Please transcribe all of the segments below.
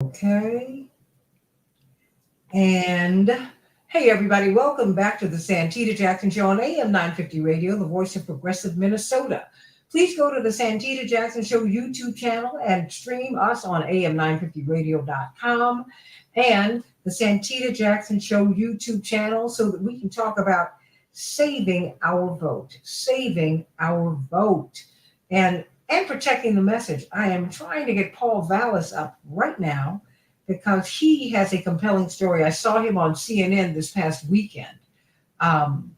Okay. And hey, everybody, welcome back to the Santita Jackson Show on AM 950 Radio, the voice of progressive Minnesota. Please go to the Santita Jackson Show YouTube channel and stream us on am950radio.com and the Santita Jackson Show YouTube channel so that we can talk about saving our vote, and protecting the message. I am trying to get Paul Vallis up right now because he has a compelling story. I saw him on CNN this past weekend. Um,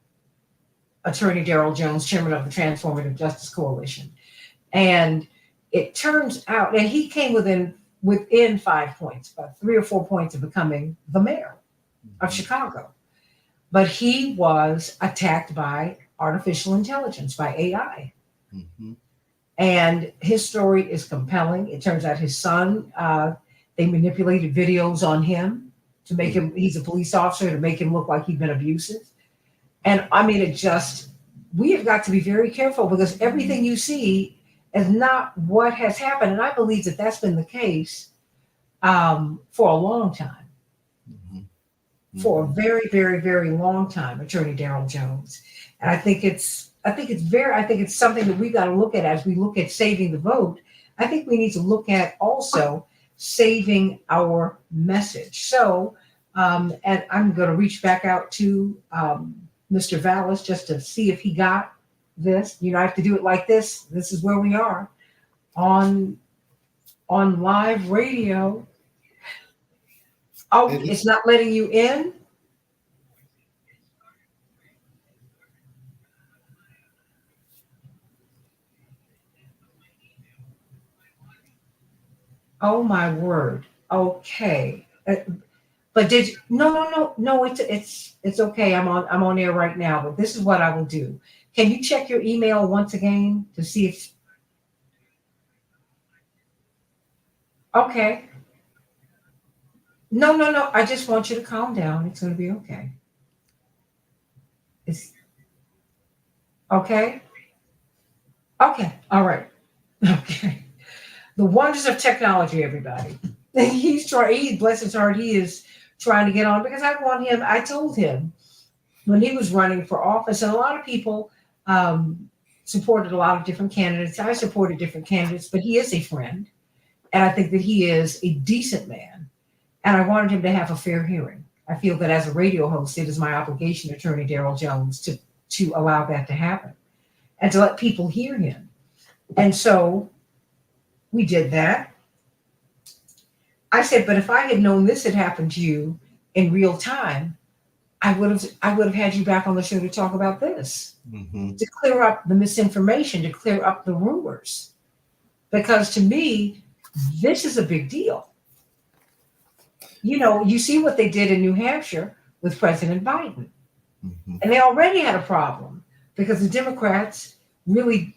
Attorney Darrell Jones, chairman of the Transformative Justice Coalition, and it turns out, and he came within 5 points, about 3 or 4 points of becoming the mayor of Chicago. But he was attacked by artificial intelligence, by AI. Mm-hmm. And his story is compelling. It turns out his son, they manipulated videos on him to make him, he's a police officer, to make him look like he'd been abusive. And I mean, we have got to be very careful because everything you see is not what has happened. And I believe that that's been the case for a long time, for a very, very, very long time, Attorney Darrell Jones. And I think it's something that we've got to look at as we look at saving the vote. I think we need to look at also saving our message. So, and I'm going to reach back out to Mr. Vallis just to see if he got this. You know, I have to do it like this. This is where we are on live radio. Oh, it's not letting you in. Oh my word. Okay. But no, it's okay. I'm on air right now, but this is what I will do. Can you check your email once again to see if okay. No. I just want you to calm down. It's gonna be okay. It's okay. Okay. All right. Okay. The wonders of technology, everybody. Bless his heart, he is trying to get on because I told him when he was running for office, and a lot of people supported a lot of different candidates. I supported different candidates, but he is a friend, and I think that he is a decent man, and I wanted him to have a fair hearing. I feel that as a radio host, it is my obligation, Attorney Darrell Jones, to allow that to happen and to let people hear him. And so we did that. I said, but if I had known this had happened to you in real time, I would have had you back on the show to talk about this, to clear up the misinformation, to clear up the rumors. Because to me, this is a big deal. You know, you see what they did in New Hampshire with President Biden. And they already had a problem because the Democrats really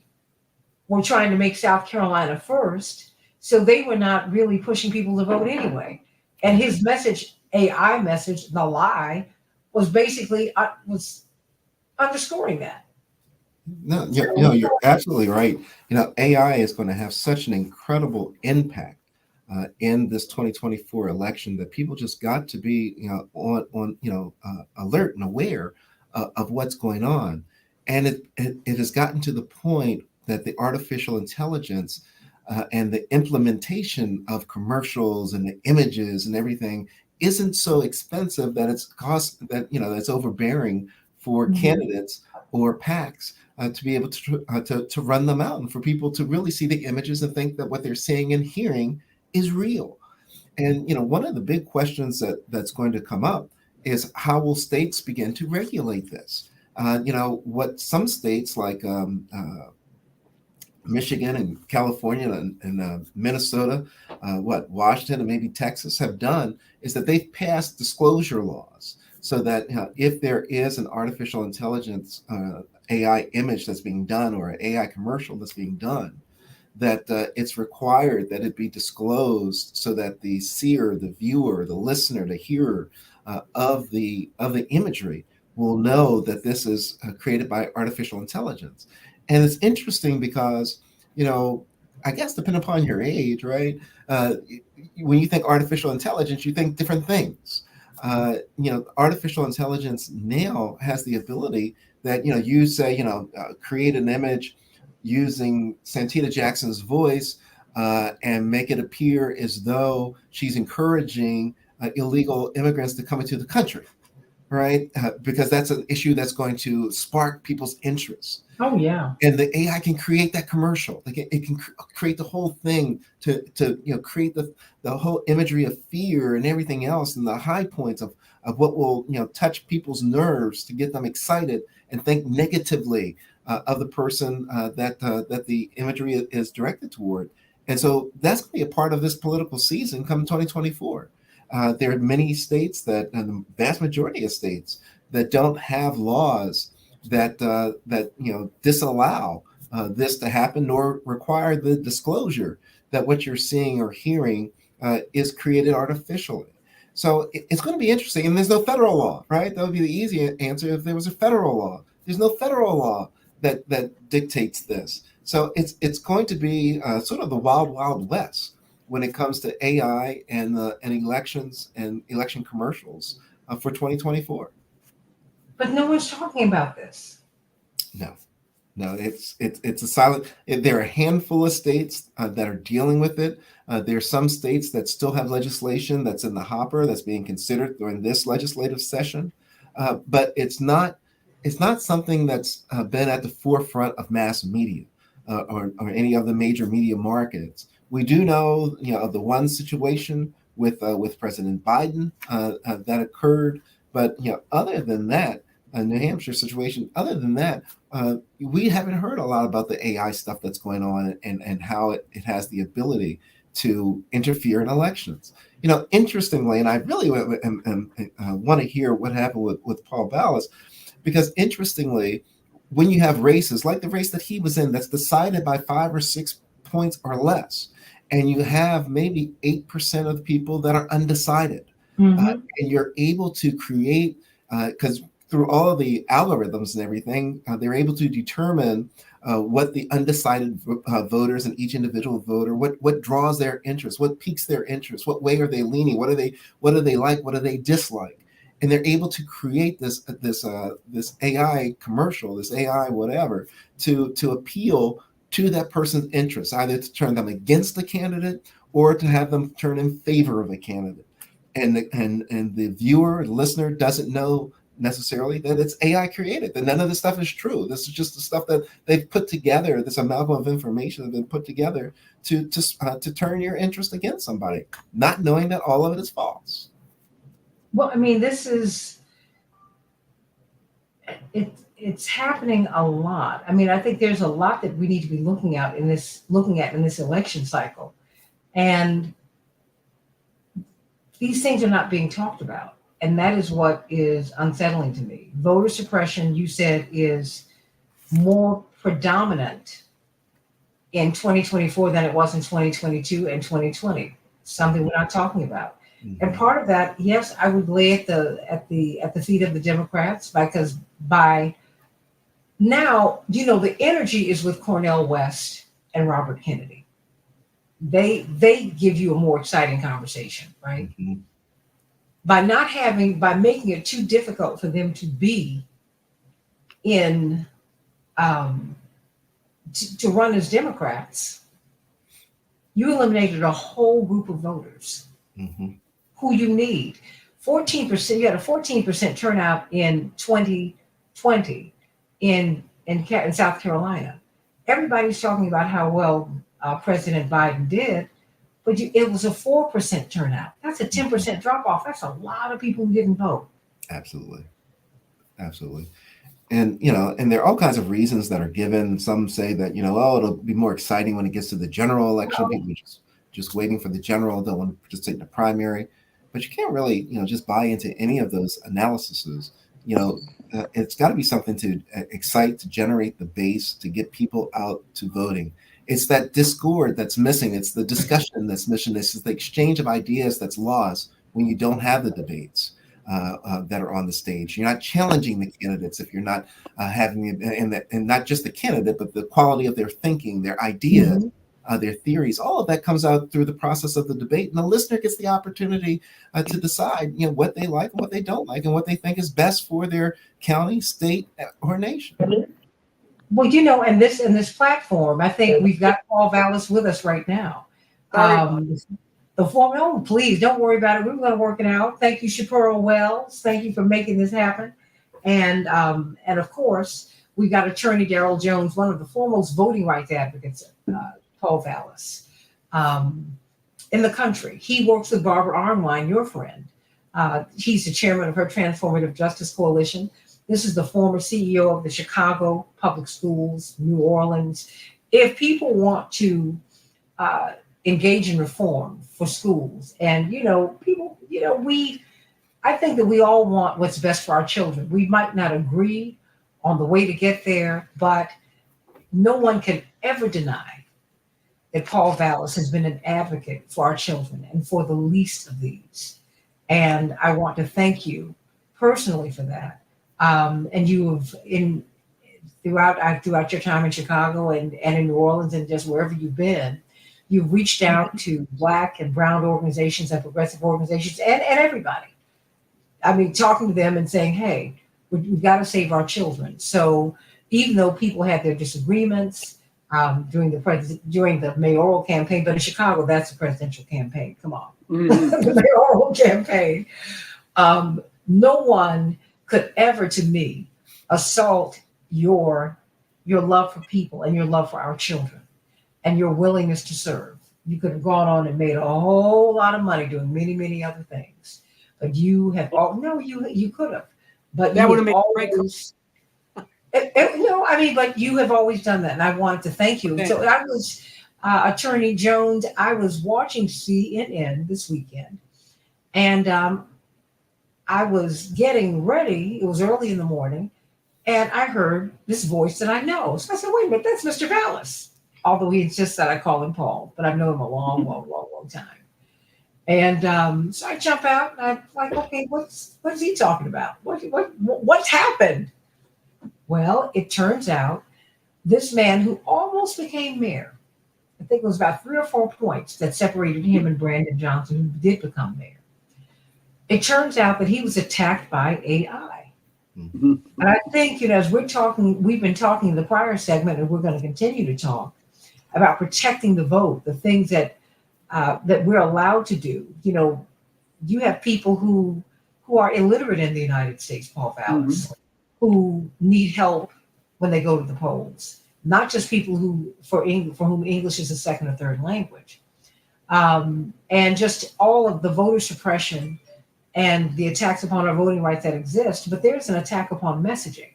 were trying to make South Carolina first. So they were not really pushing people to vote anyway. And his message, AI message, the lie, was basically was underscoring that. No, you're absolutely right. You know, AI is going to have such an incredible impact in this 2024 election that people just got to be, alert and aware of what's going on. And it has gotten to the point that the artificial intelligence and the implementation of commercials and the images and everything isn't so expensive that that's overbearing for candidates or PACs to be able to run them out and for people to really see the images and think that what they're seeing and hearing is real. And one of the big questions that's going to come up is how will states begin to regulate this? What some states like Michigan and California and Minnesota, Washington and maybe Texas have done is that they've passed disclosure laws so that if there is an artificial intelligence AI image that's being done or an AI commercial that's being done, that it's required that it be disclosed so that the seer, the viewer, the listener, the hearer of the imagery will know that this is created by artificial intelligence. And it's interesting because, I guess, depending upon your age, right? When you think artificial intelligence, you think different things. Artificial intelligence now has the ability that, you say, create an image using Santita Jackson's voice and make it appear as though she's encouraging illegal immigrants to come into the country, right? Because that's an issue that's going to spark people's interest. Oh yeah. And the AI can create that commercial. Like it can create the whole thing to create the whole imagery of fear and everything else, and the high points of what will touch people's nerves to get them excited and think negatively of the person that the imagery is directed toward. And so that's going to be a part of this political season come 2024. There are many states and the vast majority of states that don't have laws that disallow this to happen, nor require the disclosure that what you're seeing or hearing is created artificially. So it's going to be interesting. And there's no federal law, right? That would be the easy answer if there was a federal law. There's no federal law that dictates this. So it's going to be sort of the wild, wild west when it comes to AI and elections and election commercials for 2024. But no one's talking about this. No, no, it's a silent. There are a handful of states that are dealing with it. There are some states that still have legislation that's in the hopper that's being considered during this legislative session, but it's not something that's been at the forefront of mass media or any of the major media markets. We do know, of the one situation with President Biden that occurred, but other than that, New Hampshire situation. Other than that, we haven't heard a lot about the AI stuff that's going on and how it has the ability to interfere in elections. Interestingly, and I really want to hear what happened with Paul Vallis, because interestingly, when you have races like the race that he was in that's decided by 5 or 6 points or less, and you have maybe 8% of the people that are undecided, Mm-hmm. and you're able to create, because through all of the algorithms and everything, they're able to determine what the undecided voters and each individual voter, what draws their interest, what piques their interest, what way are they leaning, what do they like, what do they dislike, and they're able to create this AI commercial, this AI whatever, to appeal to that person's interest, either to turn them against the candidate or to have them turn in favor of a candidate. And the viewer, the listener doesn't know necessarily that it's AI created, that none of this stuff is true. This is just the stuff that they've put together, this amalgam of information that's been put together to turn your interest against somebody, not knowing that all of it is false. Well, I mean, it's happening a lot. I mean, I think there's a lot that we need to be looking at in this election cycle, and these things are not being talked about, and that is what is unsettling to me. Voter suppression, you said, is more predominant in 2024 than it was in 2022 and 2020. Something we're not talking about. And Mhm. part of that, yes, I would lay at the feet of the Democrats, because by now, the energy is with Cornel West and Robert Kennedy. They give you a more exciting conversation, right? Mhm. By making it too difficult for them to be in um, to run as Democrats, you eliminated a whole group of voters Mhm. who you need. 14%. You had a 14% turnout in 2020 in South Carolina. Everybody's talking about how well President Biden did, but it was a 4% turnout. That's a Mhm. 10% drop off. That's a lot of people who didn't vote. Absolutely, absolutely. And and there are all kinds of reasons that are given. Some say that oh, it'll be more exciting when it gets to the general election. Well, People are just waiting for the general, don't want to participate in the primary. But you can't really just buy into any of those analyses. you know it's got to be something to excite, to generate the base, to get people out to voting. It's that discord that's missing. It's the discussion that's missing. This is the exchange of ideas that's lost when you don't have the debates that are on the stage. You're not challenging the candidates if you're not having and not just the candidate, but the quality of their thinking, their ideas. mhm. their theories. All of that comes out through the process of the debate, and the listener gets the opportunity to decide, what they like and what they don't like, and what they think is best for their county, state, or nation. Well, and this platform, I think we've got Paul Vallis with us right now. Sorry. The form, oh, please don't worry about it. We're going to work it out. Thank you, Shapiro Wells. Thank you for making this happen. And of course, we've got Attorney Darrell Jones, one of the foremost voting rights advocates, Paul Vallis, in the country. He works with Barbara Arnwine, your friend. He's the chairman of her Transformative Justice Coalition. This is the former CEO of the Chicago Public Schools, New Orleans. If people want to engage in reform for schools, and people, I think that we all want what's best for our children. We might not agree on the way to get there, but no one can ever deny that Paul Vallis has been an advocate for our children and for the least of these. And I want to thank you personally for that. And you have throughout your time in Chicago and in New Orleans and just wherever you've been, you've reached out to Black and brown organizations and progressive organizations and everybody. I mean, talking to them and saying, hey, we've got to save our children. So even though people had their disagreements during the mayoral campaign, but in Chicago, that's the presidential campaign. Come on. The mayoral campaign. No one could ever, to me, assault your love for people and your love for our children and your willingness to serve. You could have gone on and made a whole lot of money doing many, many other things. But you have you could have. But that would have made always, but you have always done that, and I wanted to thank you. So I was Attorney Jones. I was watching CNN this weekend, and I was getting ready. It was early in the morning, and I heard this voice that I know. So I said, "Wait a minute, that's Mr. Vallis." Although he insists that I call him Paul, but I've known him a long, long, long, long time. And so I jump out, and I'm like, "Okay, what is he talking about? What's happened?" Well, it turns out this man who almost became mayor, I think it was about 3 or 4 points that separated him and Brandon Johnson, who did become mayor. It turns out that he was attacked by AI. Mm-hmm. And I think, as we've been talking in the prior segment, and we're going to continue to talk about protecting the vote, the things that we're allowed to do. You have people who are illiterate in the United States, Paul Vallis, who need help when they go to the polls. Not just people for whom English is a second or third language. And just all of the voter suppression and the attacks upon our voting rights that exist, but there's an attack upon messaging.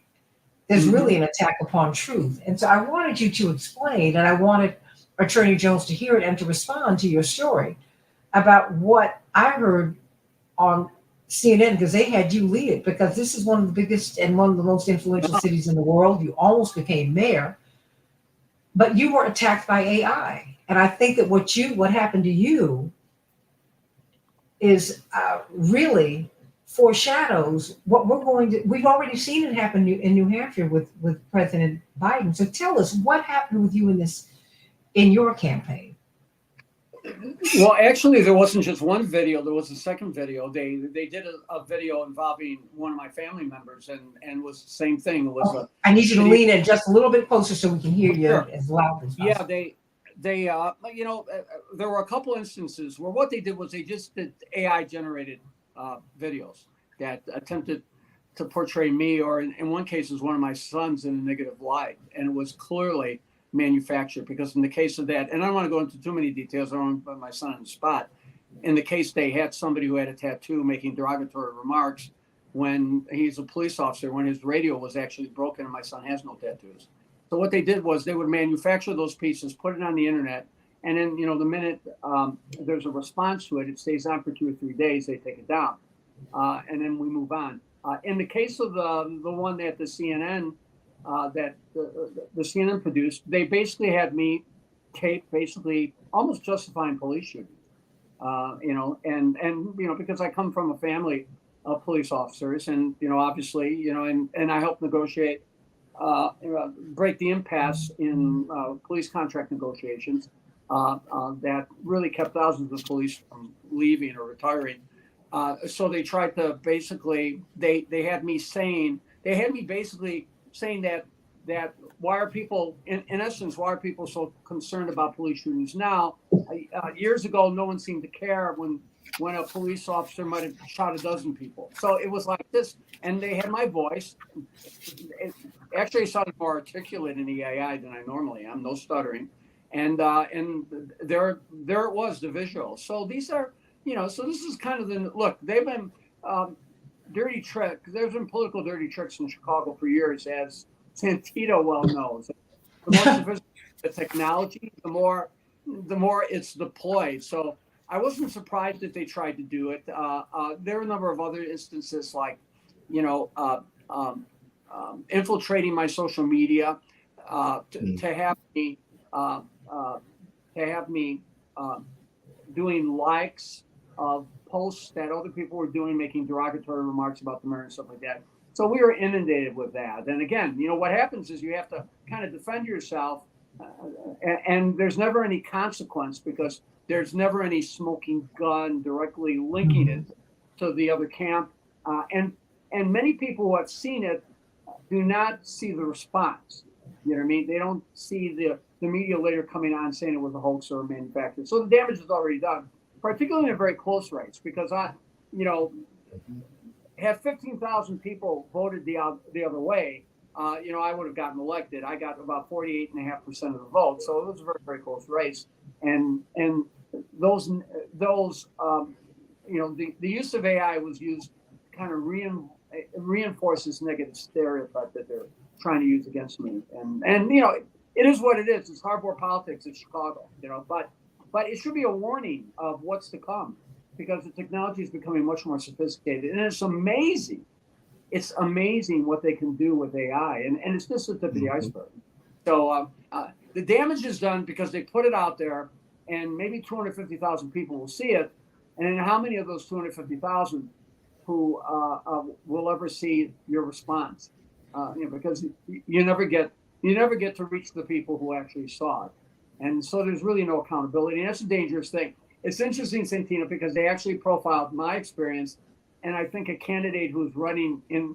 There's really an attack upon truth. And so I wanted you to explain, and I wanted Attorney Jones to hear it and to respond to your story about what I heard on CNN, because they had you lead it, because this is one of the biggest and one of the most influential cities in the world. You almost became mayor, but you were attacked by AI. And I think that what happened to you is really foreshadows what we've already seen it happen in New Hampshire with President Biden. So tell us what happened with you in your campaign. Well, actually, there wasn't just one video. There was a second video. They did a video involving one of my family members, and was the same thing. It was I need you to lean in just a little bit closer so we can hear you as loud as possible. Yeah, they there were a couple instances where what they did was they just did AI generated videos that attempted to portray me, or in one case, was one of my sons in a negative light, and it was clearly manufactured, because in the case of that, and I don't want to go into too many details, I don't want to put my son on the spot. In the case, they had somebody who had a tattoo making derogatory remarks when he's a police officer, when his radio was actually broken, and my son has no tattoos. So what they did was they would manufacture those pieces, put it on the internet, and then, the minute there's a response to it, it stays on for 2 or 3 days, they take it down, and then we move on. In the case of the one that the CNN the CNN produced, they basically had me tape, basically almost justifying police shootings, because I come from a family of police officers, and obviously, and I helped negotiate, break the impasse in police contract negotiations, that really kept thousands of police from leaving or retiring. So they tried to basically they had me basically saying that why are people in essence why are people so concerned about police shootings now? Years ago, no one seemed to care when a police officer might have shot a dozen people. So it was like this, and they had my voice. It actually sounded more articulate in the AI than I normally am, no stuttering, and there it was, the visual. So these are, so this is kind of the look. They've been dirty trick. There's been political dirty tricks in Chicago for years, as Santita well knows. The more sophisticated the technology, the more it's deployed. So I wasn't surprised that they tried to do it. There are a number of other instances, like, you know, infiltrating my social media to have me doing likes of posts that other people were doing, making derogatory remarks about the mayor and stuff like that. So we were inundated with that. And again, what happens is you have to kind of defend yourself, and there's never any consequence because there's never any smoking gun directly linking it to the other camp. And many people who have seen it do not see the response. You know what I mean? They don't see the media later coming on saying it was a hoax or a manufacturer. So the damage is already done, particularly in very close rates, because had 15,000 people voted the other way, I would have gotten elected. I got about 48.5% of the vote, so it was a very, very close race. And those the use of AI was used kind of reinforces negative stereotype that they're trying to use against me. And it is what it is. It's hardcore politics in Chicago, but it should be a warning of what's to come, because the technology is becoming much more sophisticated, and it's amazing. It's amazing what they can do with AI, and it's just the tip of the iceberg. So the damage is done because they put it out there, and maybe 250,000 people will see it, and then how many of those 250,000 who will ever see your response? Because you never get to reach the people who actually saw it, and so there's really no accountability, and that's a dangerous thing. It's interesting, Santita, because they actually profiled my experience, and I think a candidate who's running in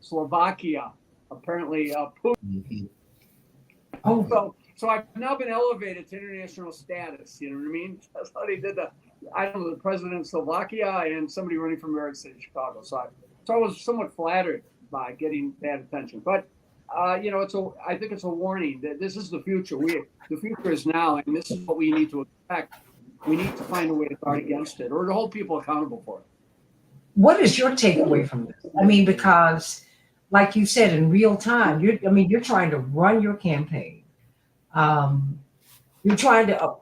Slovakia, apparently Putin. Oh, So I've now been elevated to international status. You know what I mean? That's how they did the president of Slovakia and somebody running from American City, Chicago. So I was somewhat flattered by getting that attention. But I think it's a warning that this is the future. The future is now, and this is what we need to expect. We need to find a way to guard against it, or to hold people accountable for it. what is your takeaway from this? I mean, because like you said, in real time, you're trying to run your campaign. You're trying to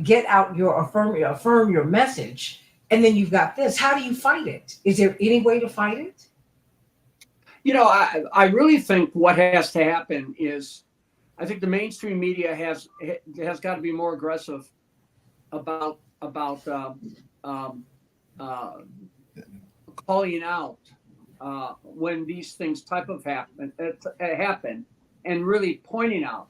get out affirm your message, and then you've got this. How do you fight it? Is there any way to fight it? I really think what has to happen is, I think the mainstream media has got to be more aggressive about calling out when these things happen, and really pointing out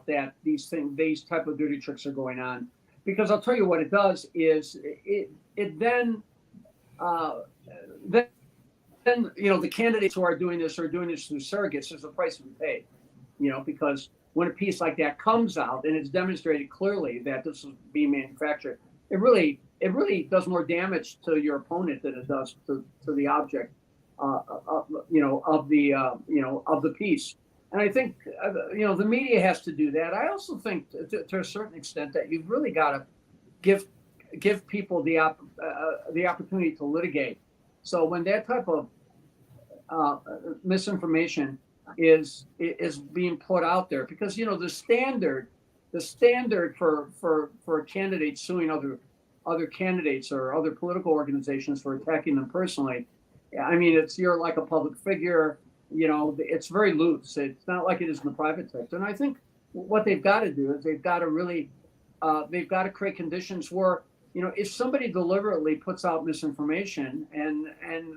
that these type of dirty tricks are going on. Because I'll tell you what it does is it then the candidates who are doing this through surrogates. There's a price to be paid, because when a piece like that comes out and it's demonstrated clearly that this is being manufactured, it really does more damage to your opponent than it does to the object, of the piece. And I think the media has to do that. I also think to a certain extent that you've really got to give people the opportunity to litigate. So when that type of misinformation is being put out there, because the standard for a candidate suing other candidates or other political organizations for attacking them personally, I mean, you're like a public figure. It's very loose. It's not like it is in the private sector. And I think what they've got to do is they've got to create conditions where, if somebody deliberately puts out misinformation, and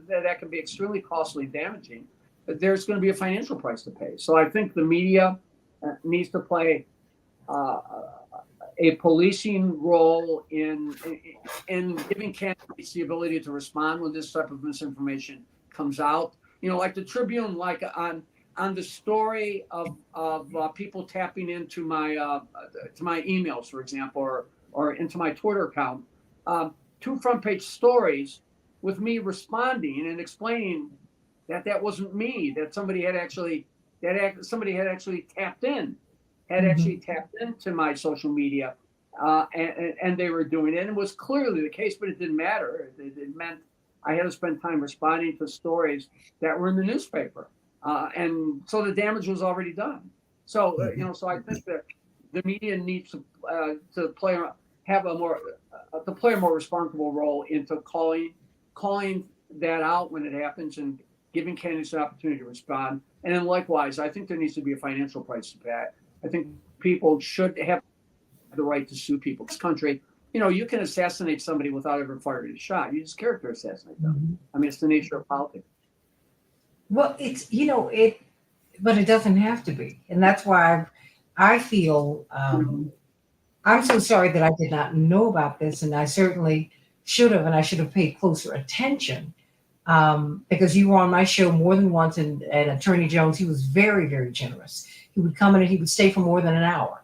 that can be extremely costly, damaging, there's going to be a financial price to pay. So I think the media needs to play uh, a policing role in giving candidates the ability to respond when this type of misinformation comes out. Like the Tribune, like on the story of people tapping into my to my emails, for example, or into my Twitter account, two front page stories with me responding and explaining that that wasn't me, that somebody had actually tapped in, had Mhm. actually tapped into my social media, and they were doing it. And it was clearly the case, but it didn't matter. It meant I had to spend time responding to stories that were in the newspaper, and so the damage was already done. So Mhm. so I think that the media needs to play have a more to play a more responsible role into calling that out when it happens and giving candidates an opportunity to respond. And then likewise, I think there needs to be a financial price to pay. I think people should have the right to sue people. This country, you can assassinate somebody without ever firing a shot. You just character assassinate them. Mhm. I mean, it's the nature of politics. Well, but it doesn't have to be, and that's why I feel I'm so sorry that I did not know about this, and I certainly should have, and I should have paid closer attention because you were on my show more than once, and Attorney Jones, he was very, very generous. He would come in and he would stay for more than an hour,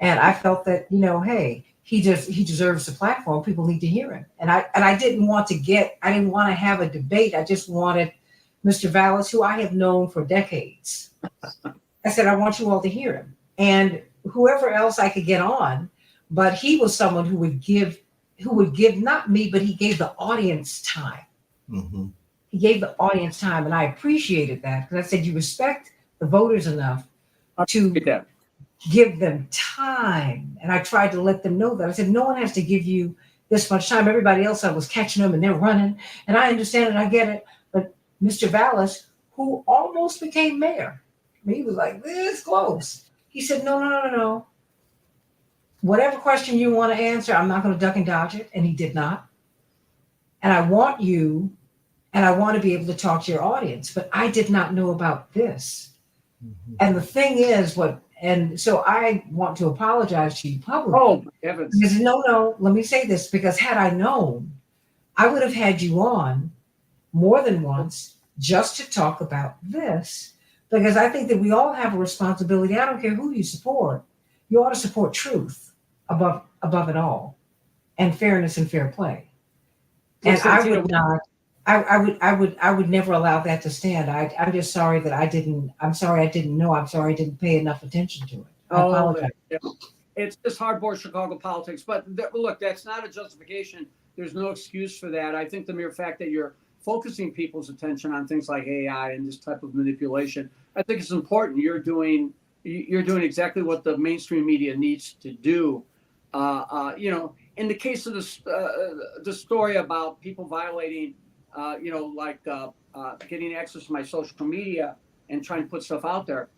and I felt that hey, he deserves the platform. People need to hear him, and I I didn't want to have a debate. I just wanted Mr. Vallis, who I have known for decades. I said I want you all to hear him, and whoever else I could get on, but he was someone who would give not me, but he gave the audience time. Mhm. He gave the audience time, and I appreciated that because I said you respect the voters enough I to appreciate that. give them time. And I tried to let them know that. I said, no one has to give you this much time. Everybody else, I was catching them and they're running. And I understand it, I get it. But Mr. Vallis, who almost became mayor, he was like this close. He said, no, no, no, no, no. Whatever question you want to answer, I'm not going to duck and dodge it. And he did not. And I want you, and I want to be able to talk to your audience. But I did not know about this. Mhm. And the thing is, and so I want to apologize to you Oh, publicly my heavens. because no, no, let me say this because had I known, I would have had you on more than once just to talk about this because I think that we all have a responsibility. I don't care who you support. You ought to support truth above it all and fairness and fair play. Look, And I Santita, would not I would never allow that to stand. I'm just sorry that I'm sorry I didn't know. I'm sorry I didn't pay enough attention to it. I oh, apologize. it's just hardcore Chicago politics. But look, that's not a justification. There's no excuse for that. I think the mere fact that you're focusing people's attention on things like AI and this type of manipulation, I think it's important. You're doing exactly what the mainstream media needs to do. In the case of the story about people violating, getting access to my social media and trying to put stuff out there.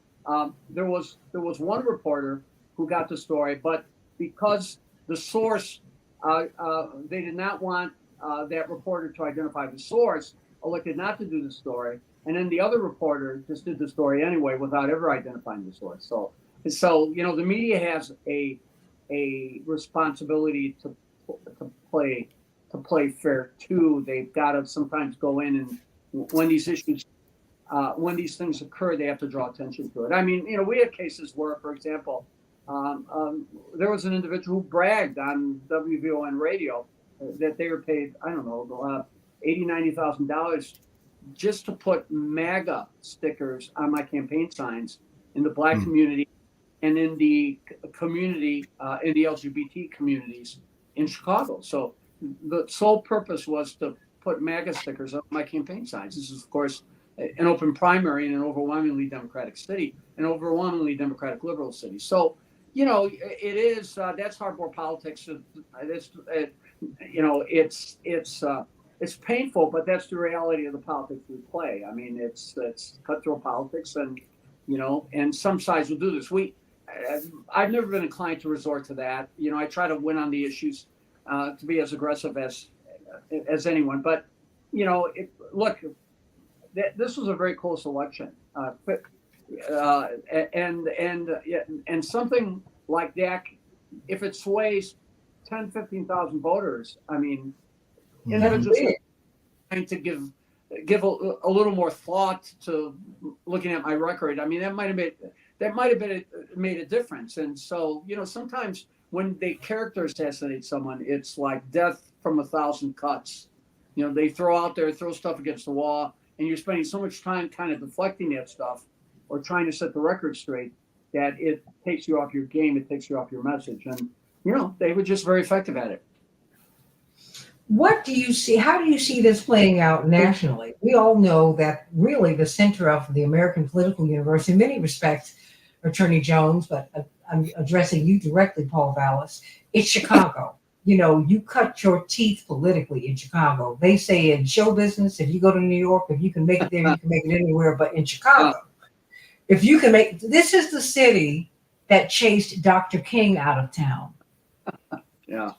There was one reporter who got the story, but because the source, they did not want that reporter to identify the source, elected not to do the story, and then the other reporter just did the story anyway without ever identifying the source. So the media has a responsibility to play to play fair too. They've got to sometimes go in and when these things occur, they have to draw attention to it. I mean, we had cases where, for example, there was an individual who bragged on WVON radio that they were paid, I don't know, $80,000, $90,000 just to put MAGA stickers on my campaign signs in the Black Mm. community and in the community, in the LGBT communities in Chicago. So the sole purpose was to put MAGA stickers on my campaign signs. This is, of course, an open primary in an overwhelmingly Democratic city, an overwhelmingly Democratic liberal city. So, it is that's hardcore politics. It's painful, but that's the reality of the politics we play. I mean, it's cutthroat politics, and some sides will do this. I've never been inclined to resort to that. I try to win on the issues, to be as aggressive as anyone. But look, this was a very close election, but and something like that, if it sways 10, 15,000 voters, I mean, That's individuals big. trying to give a little more thought to looking at my record. I mean, that might have been made a difference. And so, sometimes when they character assassinate someone, it's like death from a thousand cuts. They throw stuff against the wall, and you're spending so much time kind of deflecting that stuff or trying to set the record straight that it takes you off your game, it takes you off your message. And, they were just very effective at it. What do you see? How do you see this playing out nationally? We all know that really the center of the American political universe, in many respects, Attorney Jones, but I'm addressing you directly, Paul Vallis, it's Chicago. You cut your teeth politically in Chicago. They say in show business, if you go to New York, if you can make it there, you can make it anywhere but in Chicago. If you can this is the city that chased Dr. King out of town. Yeah.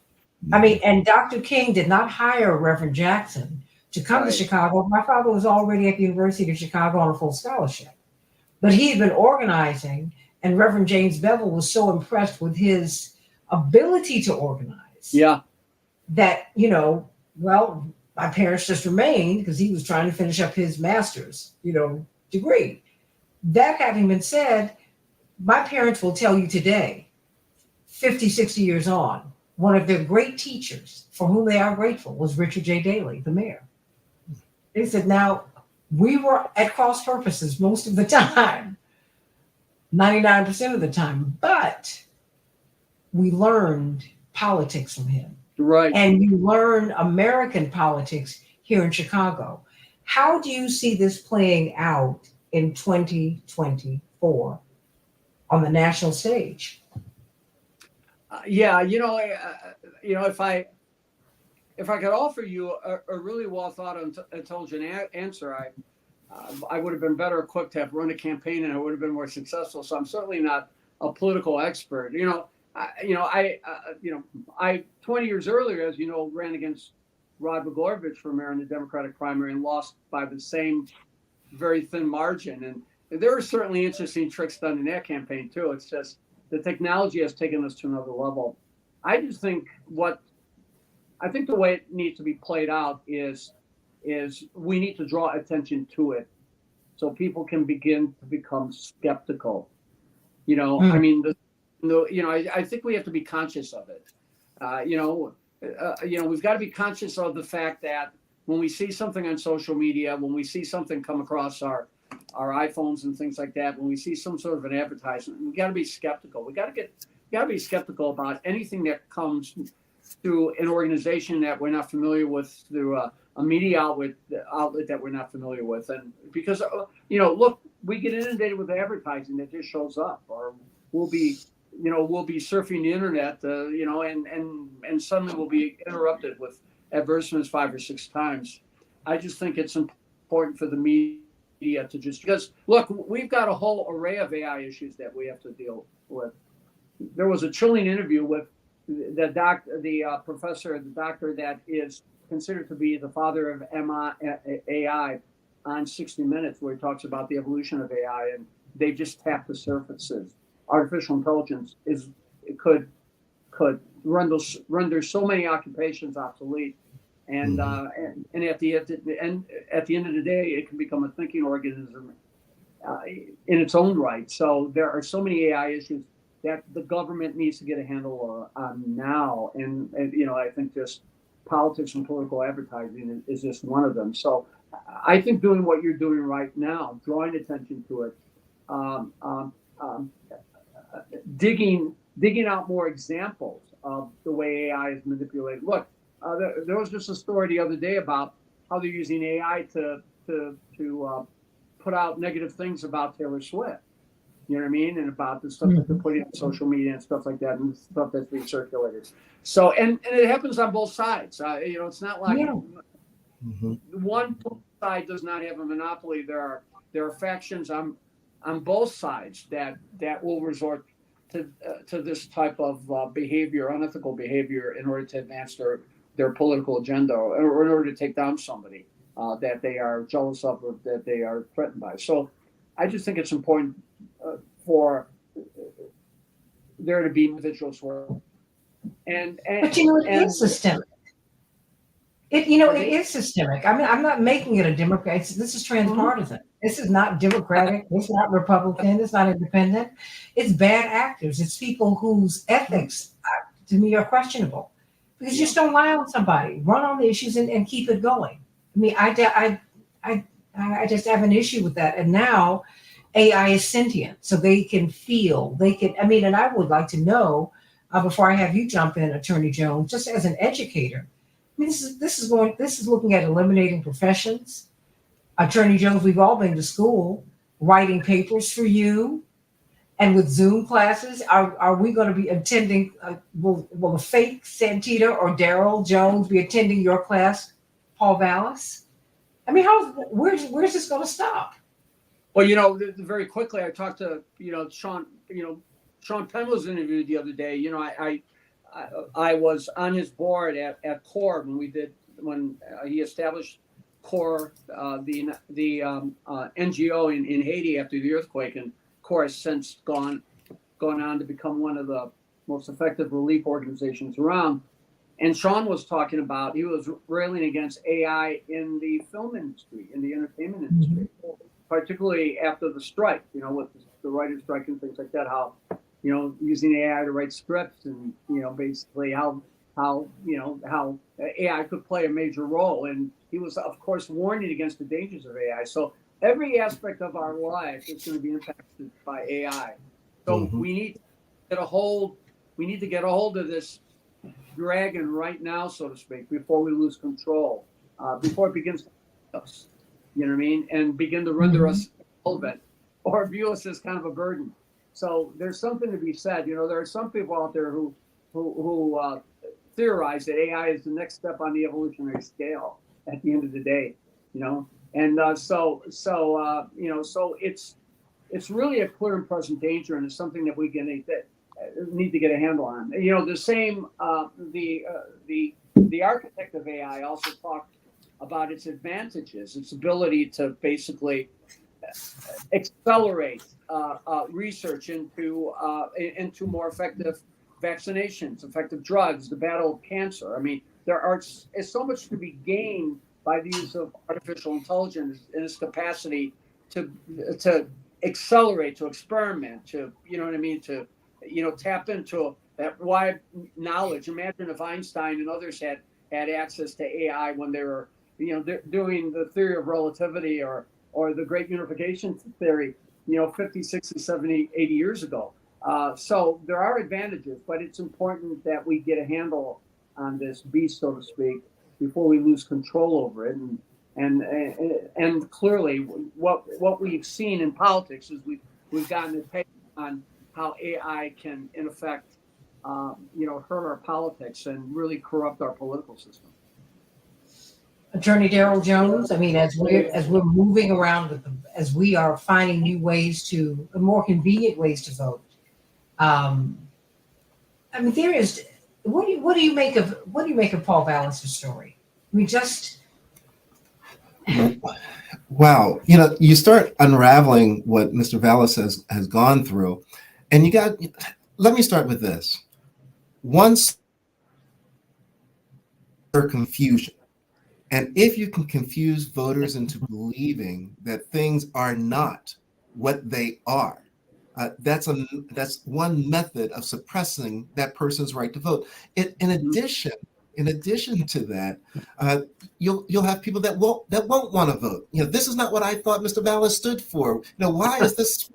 I mean, and Dr. King did not hire Reverend Jackson to come to Chicago. My father was already at the University of Chicago on a full scholarship, but he had been organizing, and Reverend James Bevel was so impressed with his ability to organize. Yeah. That, well, my parents just remained because he was trying to finish up his master's, degree. That having been said, my parents will tell you today, 50, 60 years on, one of their great teachers for whom they are grateful was Richard J. Daley, the mayor. They said, now, we were at cross purposes most of the time, 99% of the time, but we learned politics from him. Right. And you learn American politics here in Chicago. How do you see this playing out in 2024 on the national stage? Yeah, if I could offer you a really well thought intelligent answer, I would have been better equipped to have run a campaign, and I would have been more successful. So I'm certainly not a political expert. I 20 years earlier, as you know, ran against Rod Blagojevich for mayor in the Democratic primary and lost by the same very thin margin. And there were certainly interesting tricks done in that campaign too. It's just the technology has taken us to another level. I just think the way it needs to be played out is we need to draw attention to it so people can begin to become skeptical. I mean, I think we have to be conscious of it. We've got to be conscious of the fact that when we see something on social media, when we see something come across our iPhones and things like that, when we see some sort of an advertisement, we got to be skeptical. We got to be skeptical about anything that comes through an organization that we're not familiar with, through a media outlet that we're not familiar with. And because, look, we get inundated with advertising that just shows up, or we'll be surfing the internet, and suddenly we'll be interrupted with advertisements 5 or 6 times. I just think it's important for the media to just, because look, we've got a whole array of AI issues that we have to deal with. There was a chilling interview with the doctor that is considered to be the father of AI on 60 Minutes, where he talks about the evolution of AI, and they just tapped the surfaces. Artificial intelligence could render so many occupations obsolete, and at the end of the day, it can become a thinking organism in its own right. So there are so many AI issues that the government needs to get a handle on now, and I think just politics and political advertising is just one of them. So I think doing what you're doing right now, drawing attention to it, digging out more examples of the way AI is manipulated. Look, there was just a story the other day about how they're using AI to put out negative things about Taylor Swift. You know what I mean? And about the stuff that they're putting on social media and stuff like that, and stuff that's being circulated. So, and it happens on both sides. It's not like one side does not have a monopoly. There are factions on both sides that will resort to this type of behavior, unethical behavior, in order to advance their political agenda, or in order to take down somebody that they are jealous of or that they are threatened by. So I just think it's important for there to be individuals who are, and But you know, it and is systemic. It I it think. is systemic. I mean, I'm not making it a Democrat. This is Mhm. transpartisan. This is not Democratic. It's not Republican. It's not independent. It's bad actors. It's people whose ethics, to me, are questionable. Because you Yeah. just don't lie on somebody. Run on the issues and keep it going. I mean, I, I just have an issue with that. And now AI is sentient, so they can feel. They can. I mean, and I would like to know before I have you jump in, Attorney Jones, just as an educator. I mean, this is looking at eliminating professions. Attorney Jones, we've all been to school writing papers for you, and with Zoom classes, are we going to be attending? Will a fake Santita or Daryl Jones be attending your class, Paul Vallis? I mean, where's this going to stop? Well, very quickly, I talked to Sean. Sean Penn was interviewed the other day. I was on his board at CORE when he established CORE, the NGO in Haiti after the earthquake, and CORE has since gone on to become one of the most effective relief organizations around. And Sean was talking about, he was railing against AI in the film industry, in the entertainment industry, Mhm. particularly after the strike, with the writer's strike and things like that, how, using AI to write scripts, and, basically how AI could play a major role. And he was, of course, warning against the dangers of AI. So every aspect of our life is going to be impacted by AI. So Mhm. we need to get a hold of this dragon right now, so to speak, before we lose control, before it begins to eat us, you know what I mean, and begin to render Mhm. us irrelevant or view us as kind of a burden. So there's something to be said. There are some people out there who theorize that AI is the next step on the evolutionary scale at the end of the day, and so it's really a clear and present danger, and it's something that we can need to get a handle on. The same the architect of AI also talked about its advantages, its ability to basically accelerate research into more effective vaccinations, effective drugs, the battle of cancer. I mean, is so much to be gained by the use of artificial intelligence and its capacity to to accelerate, to experiment, to what I mean, to tap into that wide knowledge. Imagine if Einstein and others had access to AI when they were doing the theory of relativity or the great unification theory, 50, 60, 70, 80 years ago. So there are advantages, but it's important that we get a handle on this beast, so to speak, before we lose control over it. And clearly, what we've seen in politics is we've gotten a take on how AI can, in effect, hurt our politics and really corrupt our political system. Attorney Daryl Jones. I mean, as we're moving around as we are finding new ways to more convenient ways to vote. Um, I mean, there is. What do you make of Paul Vallis's story? I mean, just Wow. You start unraveling what Mr. Vallis has gone through, and let me start with this. Once there's confusion, and if you can confuse voters into believing that things are not what they are, that's one method of suppressing that person's right to vote. In Mhm. addition, to that, uh, you'll have people that won't want to vote. This is not what I thought Mr. Vallis stood for. Why is this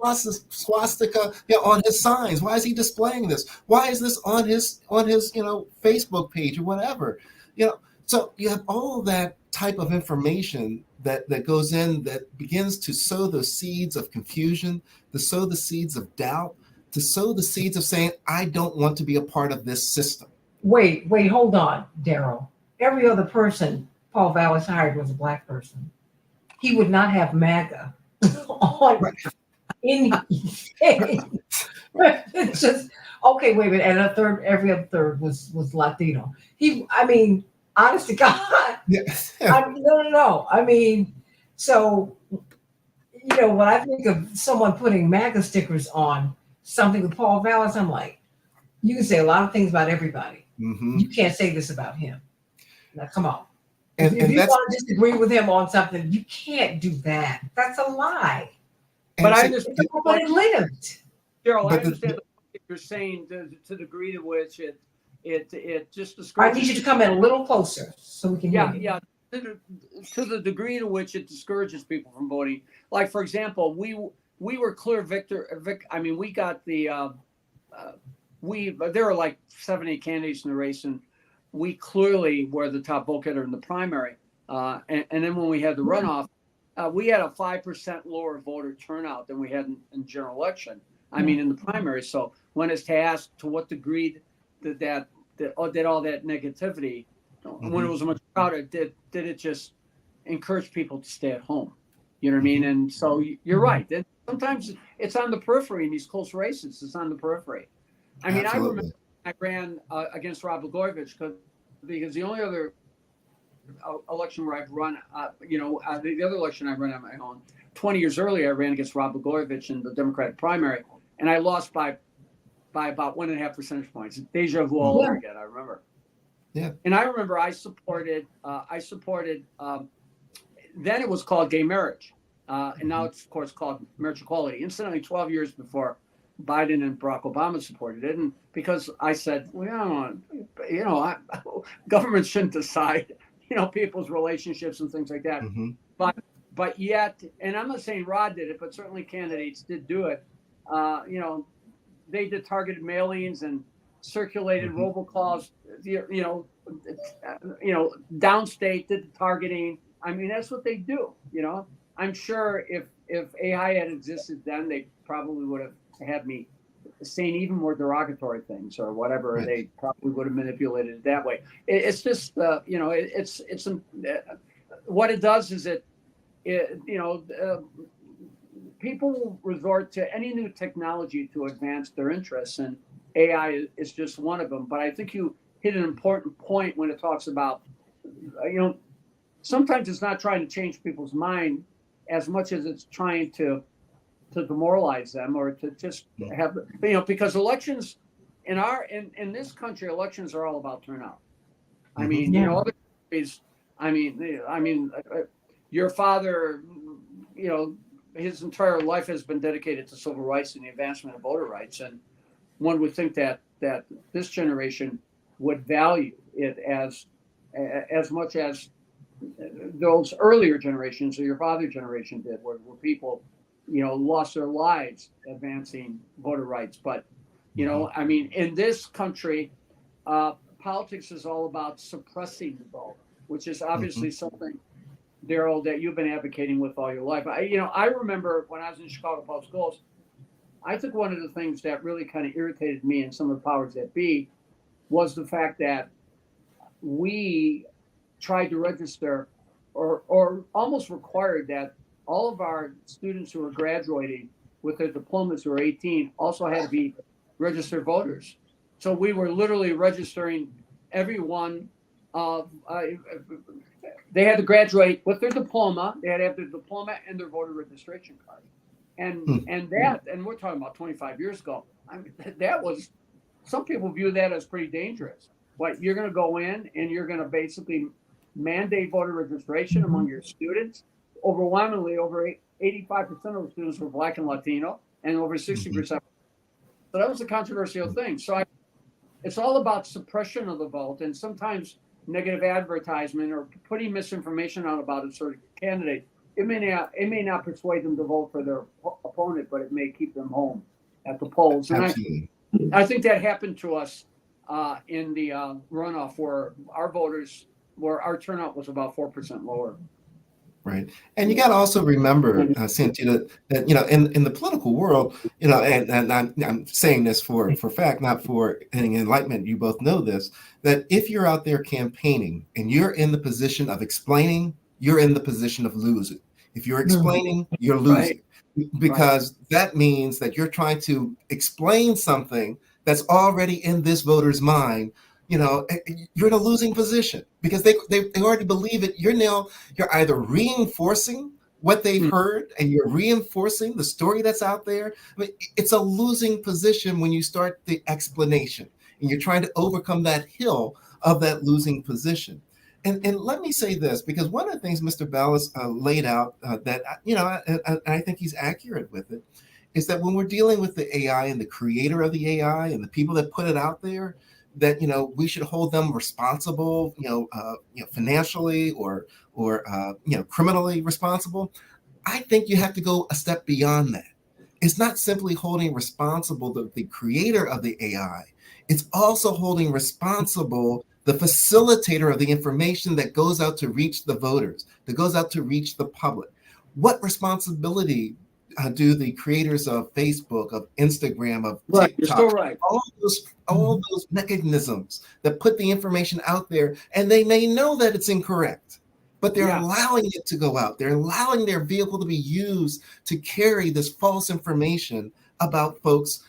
swastika on his signs? Why is he displaying this? Why is this on his Facebook page or whatever? You know, so you have all that type of information that goes in that begins to sow those seeds of confusion, to sow the seeds of doubt, to sow the seeds of saying, I don't want to be a part of this system. wait, hold on, Daryl. Every other person Paul Vallis hired was a black person. He would not have MAGA on Right. anything. It's just okay. Wait a minute, and every other third was Latino. I mean, honest to God, Yeah. no. I mean, so when I think of someone putting MAGA stickers on something with Paul Vallis, I'm like, You can say a lot of things about everybody. Hmm. You can't say this about him. Now, come on. If And you that's want to disagree with him on something, you can't do that. That's a lie. But and I so, understand It's the what point, it lived. Daryl. I but understand the point that you're saying to the degree to which it just I need discourages. you to come in a little closer so we can hear Yeah, you. yeah. To the degree to which it discourages people from voting. Like for example, we were clear I mean, we got the uh, we there were like 7, 8 candidates in the race, and we clearly were the top vote getter in the primary. And then when we had the runoff, we had a 5% lower voter turnout than we had in general election. I mean, in the primary. So when it's asked to what degree did all that negativity, when it Mhm, was much crowded, did it just encourage people to stay at home? You know what I mean? mhm, And so you're right. And sometimes it's on the periphery in these close races. It's on the periphery. I mean, I remember absolutely. I ran against Rob Blagojevich because the only other election where I've run, the other election I ran on my own, 20 years earlier, I ran against Rob Blagojevich in the Democratic primary, and I lost by about 1.5 percentage points. Deja vu all Mhm. over Yeah. again. I remember. Yeah. And I remember then it was called gay marriage. And now Mhm, it's, of course, called marriage equality. Incidentally, 12 years before Biden and Barack Obama supported it. And because I said, well, government shouldn't decide, people's relationships and things like that. mhm, But, but yet, and I'm not saying Rod did it, but certainly candidates did do it. You know, they did targeted mailings and circulated mhm. robocalls, downstate did the targeting. I mean, that's what they do. I'm sure if AI had existed then, they probably would have had me saying even more derogatory things or whatever. Right. They probably would have manipulated it that way. It's just, what it does is it people will resort to any new technology to advance their interests, and AI is just one of them. But I think you hit an important point when it talks about, you know, sometimes it's not trying to change people's mind as much as it's trying to demoralize them or to just Mm, have, because elections in this country, elections are all about turnout. I mhm, mean, Yeah. other countries, your father, you know, his entire life has been dedicated to civil rights and the advancement of voter rights, and one would think that this generation would value it as much as those earlier generations or your father generation did, where people, lost their lives advancing voter rights. But, mhm, I mean, in this country, politics is all about suppressing the vote, which is mhm, obviously something, Daryl, that you've been advocating with all your life. I remember when I was in Chicago Public Schools, I think one of the things that really kind of irritated me and some of the powers that be was the fact that we tried to register or almost required that all of our students who were graduating with their diplomas who were 18 also had to be registered voters. So we were literally registering everyone. They had to graduate with their diploma. They had to have their diploma and their voter registration card. And mm, and we're talking about 25 years ago. I mean, that was, some people view that as pretty dangerous. What, you're going to go in and you're going to basically mandate voter registration Mhm. among your students? Overwhelmingly, over 85% of the students were Black and Latino, and over mhm, 60%. So that was a controversial thing. So it's all about suppression of the vote, and sometimes negative advertisement or putting misinformation out about a certain candidate. It may not persuade them to vote for their opponent, but it may keep them home at the polls. And absolutely. I think that happened to us in the runoff, where our turnout was about 4% lower. Right. And you got to also remember, Santita, that, in the political world, and I'm saying this for fact, not for any enlightenment, you both know this, that if you're out there campaigning and you're in the position of explaining, you're in the position of losing. If you're Mhm. explaining, you're Right, losing, right. because that means that you're trying to explain something that's already in this voter's mind. You're in a losing position because they already believe it. You're either reinforcing what they've Mm. heard and you're reinforcing the story that's out there. I mean, it's a losing position when you start the explanation. and you're trying to overcome that hill of that losing position. And let me say this, because one of the things Mr. Ballas laid out that, I think he's accurate with it, is that when we're dealing with the AI and the creator of the AI and the people that put it out there, that we should hold them responsible, financially or criminally responsible. I think you have to go a step beyond that. It's not simply holding responsible the creator of the AI. It's also holding responsible the facilitator of the information that goes out to reach the voters, that goes out to reach the public. What responsibility do the creators of Facebook, of Instagram, of Right, you're TikTok, so right. all those mechanisms that put the information out there, and they may know that it's incorrect, but they're Yeah. allowing it to go out. They're allowing their vehicle to be used to carry this false information about folks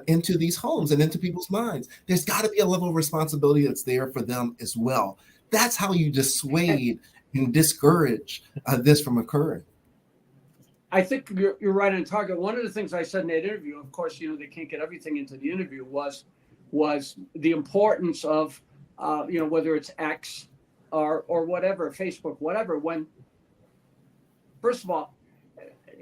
into these homes and into people's minds. There's got to be a level of responsibility that's there for them as well. That's how you dissuade and discourage this from occurring. I think you're right on target. One of the things I said in that interview, of course, they can't get everything into the interview, was the importance of, whether it's X or whatever, Facebook, whatever. When, first of all,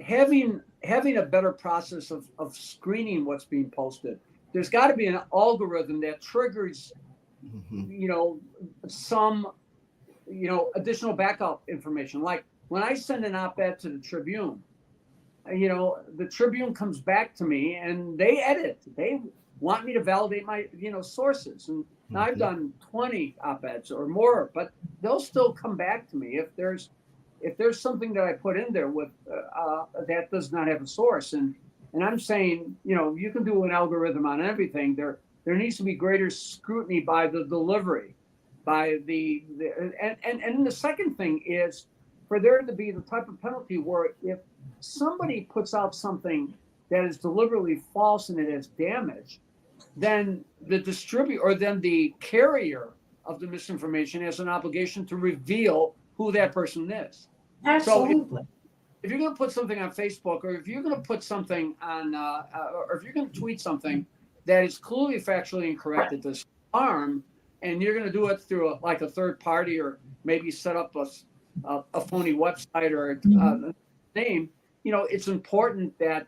having a better process of screening what's being posted, there's got to be an algorithm that triggers, some, additional backup information. Like when I send an op-ed to the Tribune, the Tribune comes back to me and they edit. They want me to validate my, sources. And now I've done 20 op-eds or more, but they'll still come back to me if there's something that I put in there with that does not have a source. And I'm saying, you can do an algorithm on everything. There needs to be greater scrutiny by the delivery, by and the second thing is for there to be the type of penalty where if somebody puts out something that is deliberately false and it has damage, then the distributor or then the carrier of the misinformation has an obligation to reveal who that person is. Absolutely. So if you're going to put something on Facebook, or if you're going to put something on, or if you're going to tweet something that is clearly factually incorrect, that does harm, and you're going to do it through a third party, or maybe set up a phony website or a name, it's important that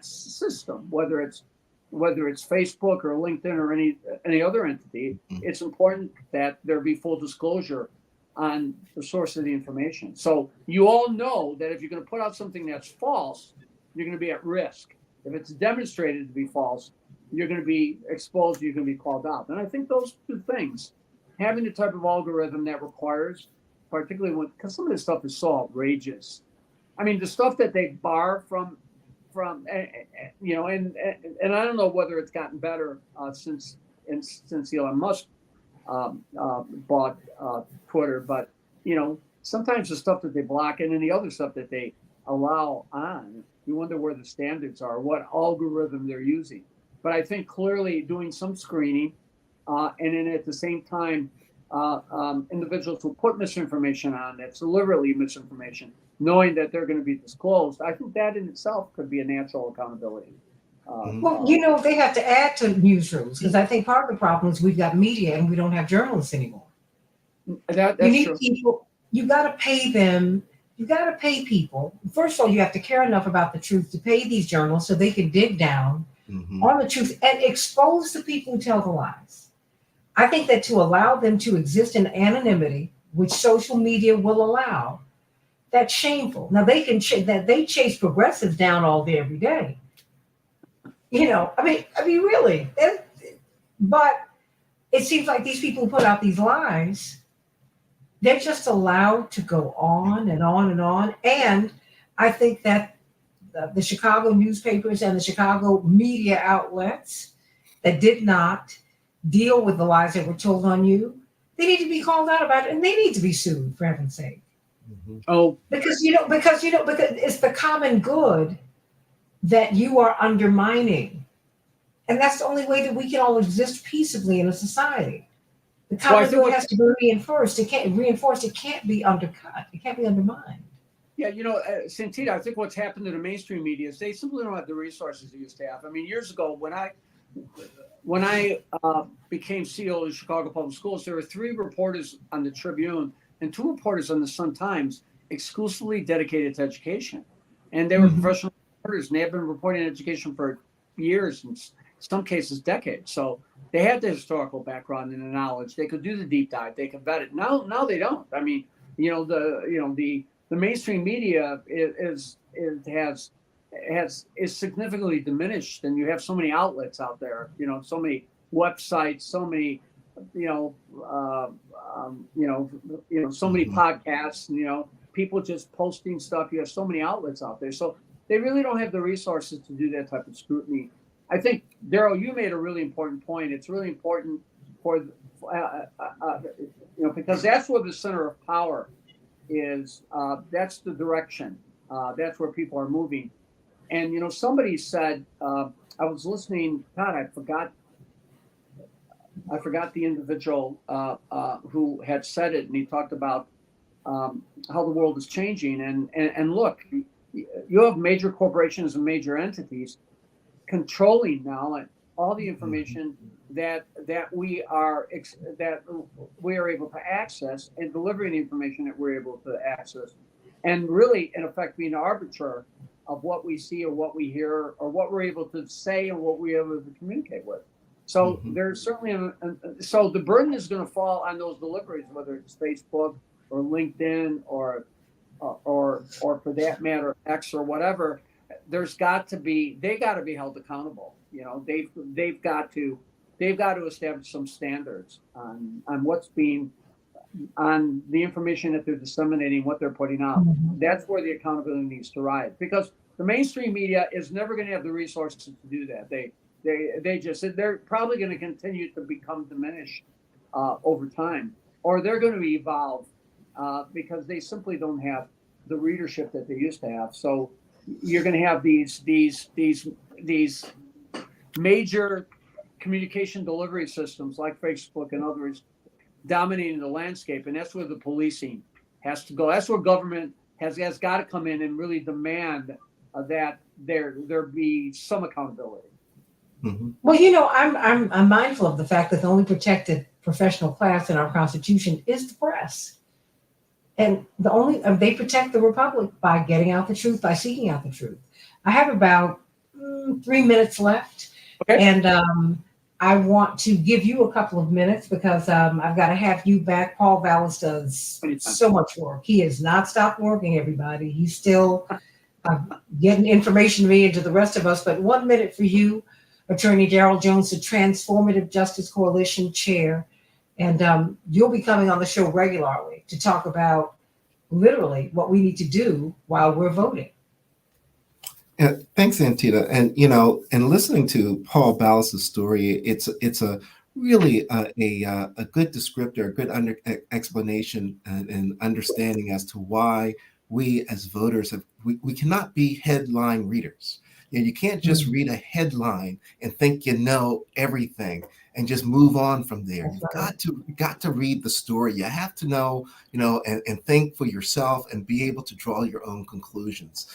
system, whether it's Facebook or LinkedIn or any other entity, it's important that there be full disclosure on the source of the information. So you all know that if you're going to put out something that's false, you're going to be at risk. If it's demonstrated to be false, you're going to be exposed, you're going to be called out. And I think those two things, having the type of algorithm that requires, particularly because some of this stuff is so outrageous. I mean, the stuff that they bar from and I don't know whether it's gotten better since Elon Musk bought Twitter, but sometimes the stuff that they block and then the other stuff that they allow on, you wonder where the standards are, what algorithm they're using. But I think clearly doing some screening, and then at the same time, individuals who put misinformation on, that's deliberately misinformation, knowing that they're going to be disclosed, I think that in itself could be a natural accountability. Well, they have to add to newsrooms, because I think part of the problem is we've got media and we don't have journalists anymore. That's you need true. People. You got to pay them. You got to pay people. First of all, you have to care enough about the truth to pay these journalists so they can dig down on the truth and expose the people who tell the lies. I think that to allow them to exist in anonymity, which social media will allow, that's shameful. Now they can they chase progressives down all day, every day. I mean, really. But it seems like these people who put out these lies, they're just allowed to go on and on and on. And I think that the Chicago newspapers and the Chicago media outlets that did not deal with the lies that were told on you, they need to be called out about it, and they need to be sued, for heaven's sake. Oh, because it's the common good that you are undermining, and that's the only way that we can all exist peaceably in a society. The common good has to be reinforced. It can't be undercut. It can't be undermined. Yeah, Santita, I think what's happened to the mainstream media is they simply don't have the resources they used to have. I mean, years ago, when I became CEO of the Chicago Public Schools, there were 3 reporters on the Tribune and 2 reporters on the Sun Times exclusively dedicated to education. And they were Mhm. professional reporters, and they have been reporting education for years, and in some cases decades. So they had the historical background and the knowledge. They could do the deep dive. They could vet it. Now they don't. I mean, the mainstream media is significantly diminished, and you have so many outlets out there, so many websites, so many, so many Mhm. podcasts, people just posting stuff. You have so many outlets out there, so they really don't have the resources to do that type of scrutiny. I think, Daryl, you made a really important point. It's really important for, because that's where the center of power is. That's the direction. That's where people are moving. And somebody said, I was listening. God, I forgot the individual who had said it, and he talked about how the world is changing. And look, you have major corporations and major entities controlling now and all the Mhm. information that we are able to access, and delivering the information that we're able to access, and really in effect being the arbiter of what we see or what we hear or what we're able to say and what we're able to communicate with. So Mhm. there's certainly so the burden is going to fall on those deliveries, whether it's Facebook or LinkedIn or for that matter X or whatever. They got to be held accountable. They've got to establish some standards on what's being, on the information that they're disseminating, what they're putting out. Mhm. That's where the accountability needs to rise, because the mainstream media is never going to have the resources to do that. They're probably going to continue to become diminished over time, or they're going to evolve because they simply don't have the readership that they used to have. So you're going to have these major communication delivery systems like Facebook and others dominating the landscape, and that's where the policing has to go. That's where government has got to come in and really demand that there be some accountability. Mhm. Well, I'm mindful of the fact that the only protected professional class in our Constitution is the press, and they protect the republic by getting out the truth, by seeking out the truth. I have about 3 minutes left, Okay. and I want to give you a couple of minutes because I've got to have you back. Paul Vallis does Anytime. so much work. He has not stopped working, everybody. He's still uh, getting information to me and to the rest of us. But 1 minute for you, Attorney Darrell Jones, the Transformative Justice Coalition chair. And you'll be coming on the show regularly to talk about literally what we need to do while we're voting. Yeah, thanks, Santita. And and listening to Paul Ballas's story, it's a really a good descriptor, a good explanation and understanding as to why we as voters we cannot be headline readers. You can't just Mm, read a headline and think you know everything and just move on from there. that's You've right. got to read the story. You have to know, and think for yourself and be able to draw your own conclusions.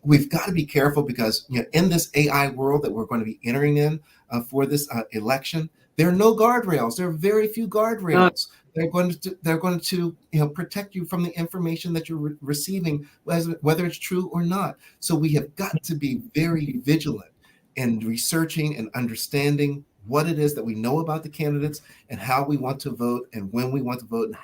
We've got to be careful because in this AI world that we're going to be entering in for this election, there are no guardrails. There are very few guardrails. They're going to protect you from the information that you're receiving, whether it's true or not. So we have got to be very vigilant in researching and understanding what it is that we know about the candidates and how we want to vote and when we want to vote and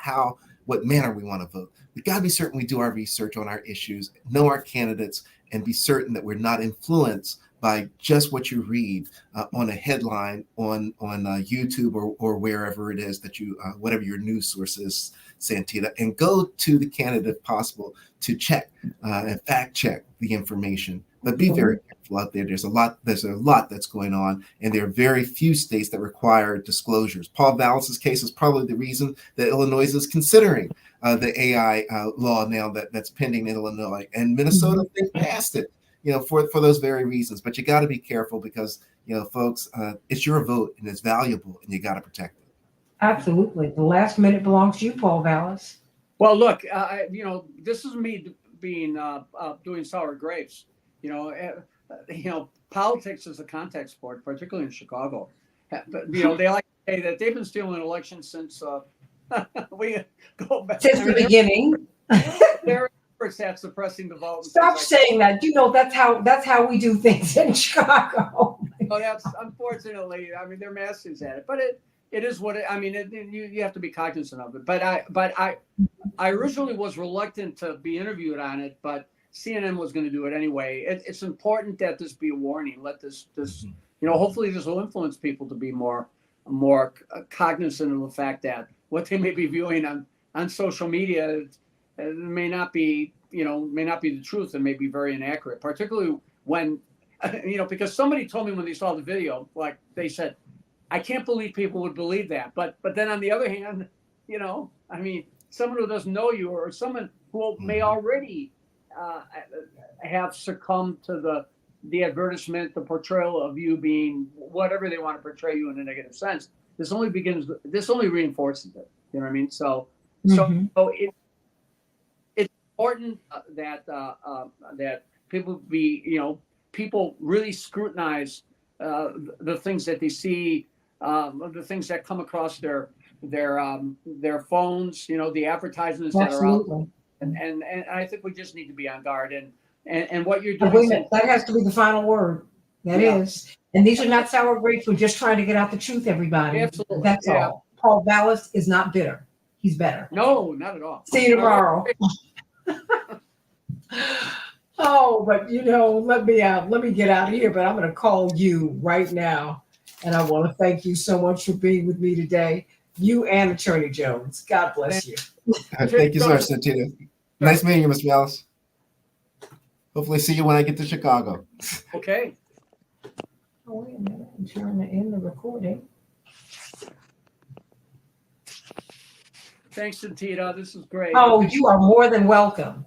what manner we want to vote. We've got to be certain we do our research on our issues, know our candidates, and be certain that we're not influenced by just what you read on a headline on YouTube or wherever it is that you whatever your news source is, Santita, and go to the candidate if possible to check and fact check the information. But be very careful out there. There's a lot that's going on, and there are very few states that require disclosures. Paul Vallis's case is probably the reason that Illinois is considering the AI law now that's pending in Illinois, and Minnesota, Mhm. they passed it, for those very reasons. But you got to be careful because folks, it's your vote and it's valuable, and you got to protect it. Absolutely. The last minute belongs to you, Paul Vallis. Well, look, this is me being doing sour grapes. Politics is a contact sport, particularly in Chicago. But, they like to say that they've been stealing elections since we go back. Since the beginning. They're experts at suppressing the vote. Stop saying that. That's how we do things in Chicago. Oh, that's unfortunately. I mean, they're masters at it, but it is what it. I mean, you have to be cognizant of it. But I originally was reluctant to be interviewed on it, but CNN was going to do it anyway. It's important that this be a warning. Let this hopefully this will influence people to be more cognizant of the fact that what they may be viewing on social media may not be the truth and may be very inaccurate, particularly when because somebody told me when they saw the video, like they said, I can't believe people would believe that. But then on the other hand, I mean, someone who doesn't know you or someone who may already have succumbed to the advertisement, the portrayal of you being whatever they want to portray you in a negative sense. This only reinforces it. You know what I mean? So it's important that people people really scrutinize the things that they see, the things that come across their phones, the advertisements that are out. And I think we just need to be on guard. And what you're doing. That has to be the final word. That is. And these are not sour grapes. We're just trying to get out the truth, everybody. Absolutely. That's all. Paul Vallis is not bitter. He's better. No, not at all. See you tomorrow. Oh, but let me get out of here. But I'm going to call you right now. And I want to thank you so much for being with me today. You and Attorney Jones. God bless you. Thank you so much, Santita. Nice meeting you, Mr. Vallis. Hopefully see you when I get to Chicago. Okay. Oh, wait a minute. I'm trying to end the recording. Thanks, Santita. This is great. Oh, you are more than welcome.